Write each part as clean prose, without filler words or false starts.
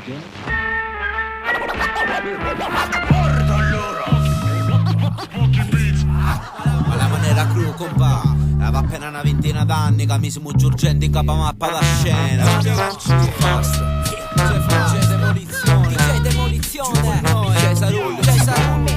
Ma la maniera cru, compa, aveva appena una ventina d'anni che mi siamo urgenti in capa mappa da scena. DJ Demolizione, DJ Demolizione, DJ Saluglio, DJ Saluglio.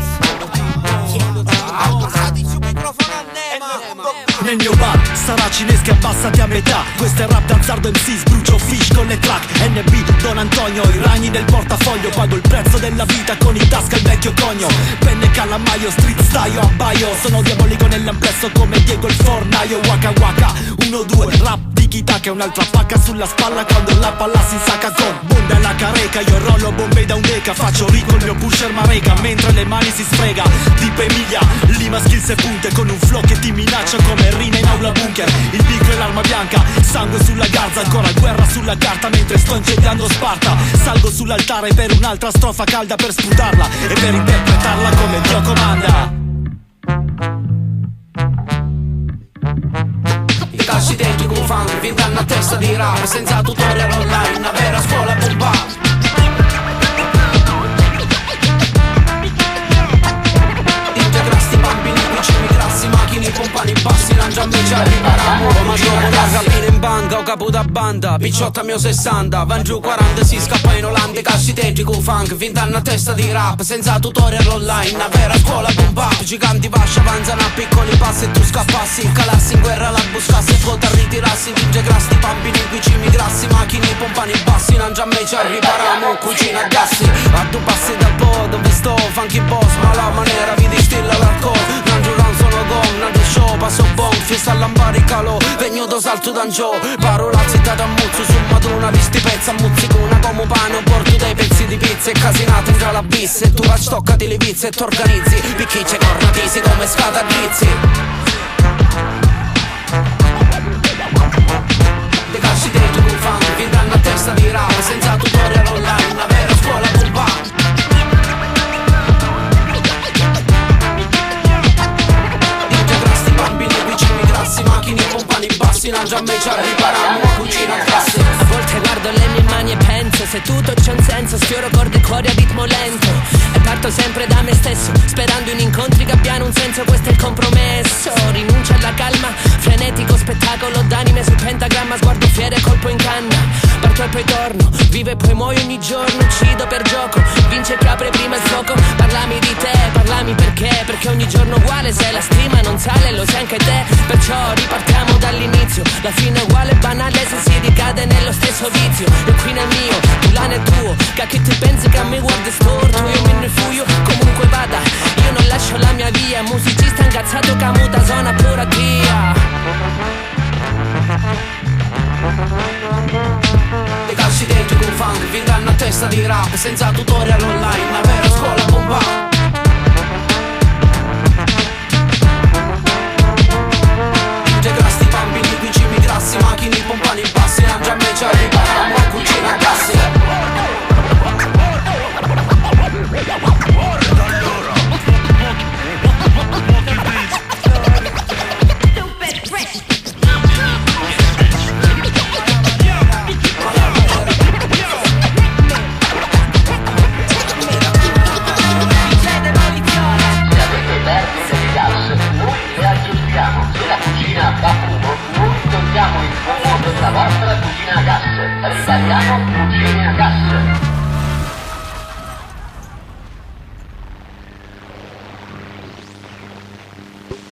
Nel mio bar, sarà cinesche abbassati a metà. Questo è rap d'azzardo MC, sbrucio fish con le track. NB, Don Antonio, i ragni del portafoglio. Pago il prezzo della vita con in tasca il vecchio conio. Penne calamaio, street style o abbaio. Sono diabolico nell'amplesso come Diego il fornaio. Waka waka, 1-2, rap tiki-taka. Un'altra pacca sulla spalla quando la palla si insacca con bomba alla careca. Io rollo bombe da un'eca, faccio ricco il mio pusher mareca. Mentre le mani si sfrega, tipo Emilia, lima skills e punte. Con un flow che ti minaccia come rina in aula bunker. Il bicco e l'arma bianca, sangue sulla garza. Ancora guerra sulla carta mentre sto incendiando Sparta. Salgo sull'altare per un'altra strofa calda, per sputarla e per interpretarla come Dio comanda. I calci dentro con funk, vi danno a testa di rap. Senza tutorial online, una vera scuola bomba. Macchine, compagni, bassi, lancia me ci arriveranno. Ma dopo la rapina in banca, o capo da banda. Picciotta mio 60, van giù 40, si scappa in Olanda. Casci dentro con funk, vint'anni a testa di rap. Senza tutorial online, una vera scuola bomba. Giganti vascia avanzano a piccoli passi e tu scappassi. Calassi in guerra la buscassi e poi ti ritirassi. Vince grassi, bambini, cucini grassi. Macchine, compagni, bassi, lancia me ci arriveranno. Cucina a gassi, a due passi dal po' dove sto, funky boss. Ma la maniera vi distilla l'alcol. Sono gong, nando show, passo bon, fiesta all'ambari calò, venuto salto d'angiò, parolazzi da muzzo, su madrona, visti pezzi, muzzicona come pane, porto dei pezzi di pizza e casinato in la bis, e tu facci toccati le pizze e t'organizzi, picchicce cornatisi come scatadrizzi. De casci dentro con funk, vi danno a testa di rap, senza tutorial online, una vera scuola bomba. Macchine, compagni, bassi, non già me ci arriveranno. Cucina a classe. A volte guardo le mie mani e penso, se tutto c'è un senso, sfioro corde e cuori a ritmo lento. E parto sempre da me stesso, sperando in incontri che abbiano un senso, questo è il compromesso. Rinuncia alla calma, frenetico spettacolo d'anime sul pentagramma, sguardo fiero e colpo in canna. Parto e poi torno, vivo e poi muoio ogni giorno, uccido per gioco, vince chi apre prima il fuoco. Parlami di te, parlami perché ogni giorno uguale, se la stima non sale lo sai anche te. Perciò ripartiamo dall'inizio, la fine è uguale e banale se si ricade nello stesso vizio. Io qui nel mio, tu là nel tuo, che a chi ti pensi che a me guardi storto, io mi rifuio, comunque vada, io non lascio la mia via, musicista incazzato che muta zona pura via. De calci dentro con funk, vi danno a testa di rap, senza tutorial online, una vera